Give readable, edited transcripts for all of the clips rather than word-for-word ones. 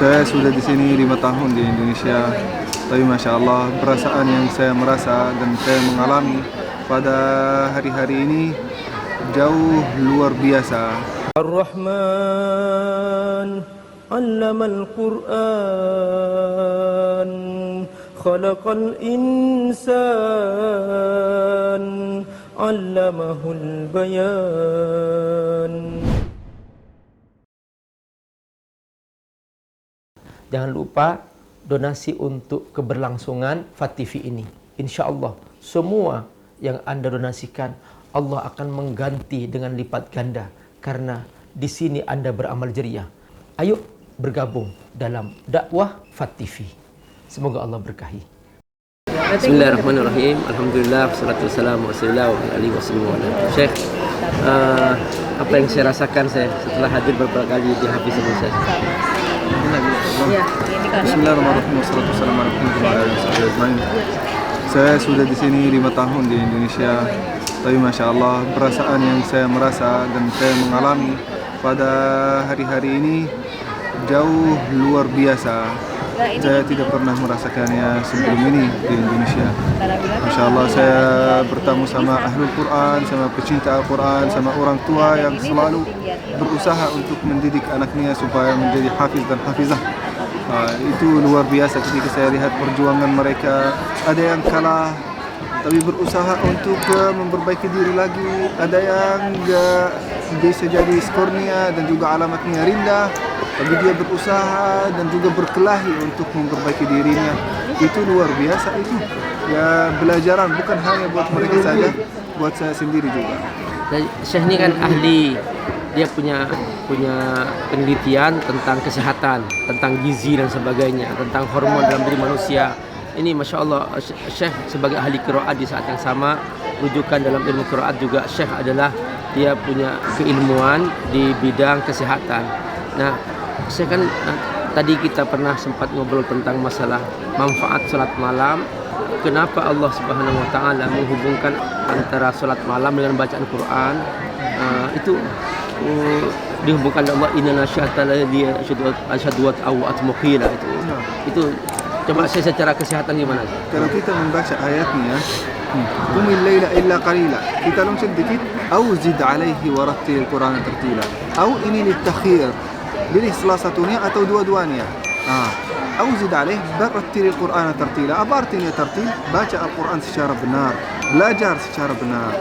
Saya sudah di sini 5 tahun di Indonesia, tapi Masya Allah perasaan yang saya merasa dan saya mengalami pada hari-hari ini jauh luar biasa. Ar-Rahman 'allamal Qur'an khalaqal insan 'allamahul bayan. Jangan lupa donasi untuk keberlangsungan FAT TV ini. Insya Allah semua yang Anda donasikan Allah akan mengganti dengan lipat ganda, karena di sini Anda beramal jariah. Ayo bergabung dalam dakwah FAT TV. Semoga Allah berkahi. Bismillahirrahmanirrahim. Alhamdulillah, wassalatu wassalamu ala alihi wasallam. Syekh, apa yang saya rasakan setelah hadir beberapa kali di Hafiz Musa. Bismillahirrahmanirrahim. Wassalatu wassalamu ala Rasulillah. Saya sudah di sini 5 tahun di Indonesia, tapi Masya Allah perasaan yang saya merasa dan saya mengalami pada hari-hari ini jauh luar biasa. Saya tidak pernah merasakannya sebelum ini di Indonesia. Masya Allah saya bertemu sama Ahlul Quran, sama pecinta Al-Quran, sama orang tua yang selalu berusaha untuk mendidik anaknya supaya menjadi hafiz dan hafizah. Itu luar biasa ketika saya lihat perjuangan mereka. Ada yang kalah tapi berusaha untuk memperbaiki diri lagi, ada yang bisa jadi skornya dan juga alamatnya rendah, tapi dia berusaha dan juga berkelahi untuk memperbaiki dirinya. Itu luar biasa itu. Ya pelajaran bukan hanya buat mereka saja, buat saya sendiri juga. Syekh ini kan ahli, dia punya penelitian tentang kesehatan, tentang gizi dan sebagainya, tentang hormon dalam diri manusia. Ini Masya Allah, Syekh sebagai ahli qiraat di saat yang sama, rujukan dalam ilmu qiraat juga Syekh adalah dia punya keilmuan di bidang kesehatan. Nah, Syekh kan tadi kita pernah sempat ngobrol tentang masalah manfaat salat malam. Kenapa Allah Subhanahu wa taala menghubungkan antara salat malam dengan bacaan Quran? Itu dihubungkan Allah, inna nasyata li asyhadu wa atmuqila itu coba saya secara kesehatan gimana? Kalau kita membaca ayatnya, qumil laila illa qalila, kita lompat dikit, au zid alaihi wa rattil Qur'an tartila. Au ini litakhir, pilih salah satunya atau dua-duanya. Au zid alaihi rattil Qur'an tartila. Apa artinya tartil? Baca Al-Quran secara benar, belajar secara benar.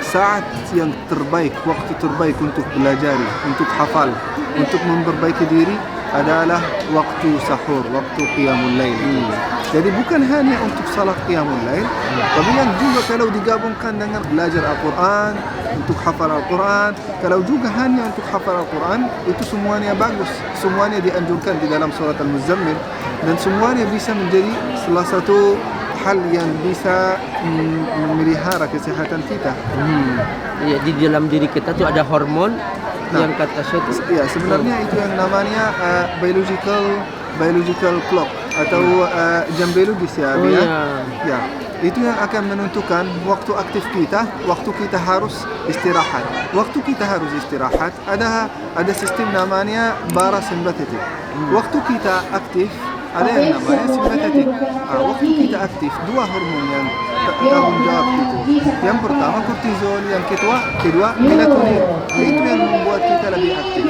Saat yang terbaik, waktu terbaik untuk belajar, untuk hafal, untuk memperbaiki diri adalah waktu sahur, waktu qiyamul lail. Jadi bukan hanya untuk salat qiyamul lail, tapi yang juga kalau digabungkan dengan belajar Al-Quran, untuk hafal Al-Quran, kalau juga hanya untuk hafal Al-Quran, itu semuanya bagus. Semuanya dianjurkan di dalam surat Al-Muzammil, dan semuanya bisa menjadi salah satu hal yang bisa memelihara kesehatan kita. Ya, di dalam diri kita tuh ada hormon yang kata Syekh. Ya, sebenarnya itu yang namanya biological clock atau jam biologis ya. Ya, itu yang akan menentukan waktu aktif kita, waktu kita harus istirahat. Waktu kita harus istirahat ada sistem namanya parasympathetic. Waktu kita aktif ada yang namanya simpatetik. Waktu kita aktif, dua hormon yang tanggung jawab itu. Yang pertama kortisol, yang kedua melatonin. Itu yang membuat kita lebih aktif.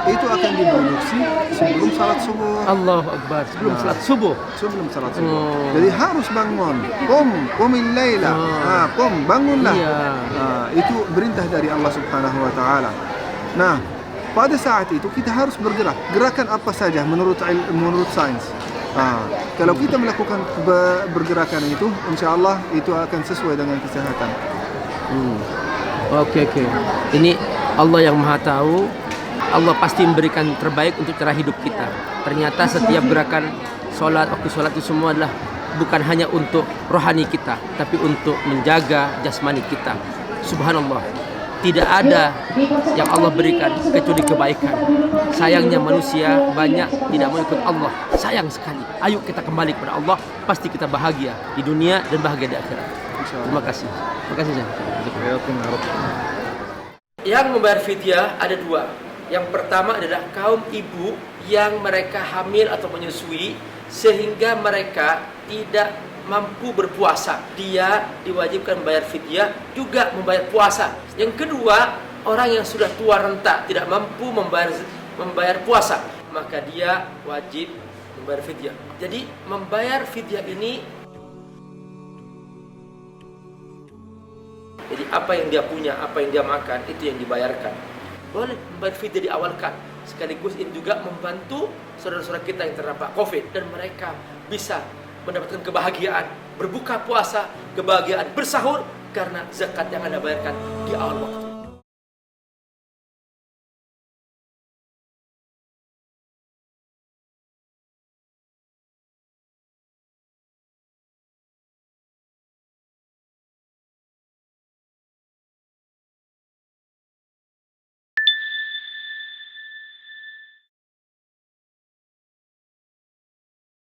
Itu akan diproduksi sebelum salat subuh. Allahu Akbar, sebelum salat subuh. Sebelum salat subuh. Jadi harus bangun. Qumil laila. Bangunlah. Itu perintah dari Allah Subhanahu wa taala. Nah, pada saat itu kita harus bergerak. Gerakan apa saja menurut sains. Kalau kita melakukan bergerakan itu, insya Allah itu akan sesuai dengan kesehatan. Oke. Ini Allah yang Maha Tahu. Allah pasti memberikan terbaik untuk cara hidup kita. Ternyata setiap gerakan waktu sholat itu semua adalah bukan hanya untuk rohani kita, tapi untuk menjaga jasmani kita. Subhanallah. Tidak ada yang Allah berikan kecuali kebaikan. Sayangnya manusia banyak tidak mau ikut Allah. Sayang sekali. Ayo kita kembali kepada Allah. Pasti kita bahagia di dunia dan bahagia di akhirat. Terima kasih. Terima kasih. Yang membayar fidyah ada dua. Yang pertama adalah kaum ibu yang mereka hamil atau menyusui sehingga mereka tidak mampu berpuasa. Dia diwajibkan membayar fidyah, juga membayar puasa. Yang kedua, orang yang sudah tua renta tidak mampu membayar puasa, maka dia wajib membayar fidyah. Jadi membayar fidyah ini, jadi apa yang dia punya, apa yang dia makan, itu yang dibayarkan. Boleh membayar fidyah diawalkan. Sekaligus ini juga membantu saudara-saudara kita yang terdampak COVID, dan mereka bisa mendapatkan kebahagiaan berbuka puasa, kebahagiaan bersahur karena zakat yang Anda bayarkan di awal waktu.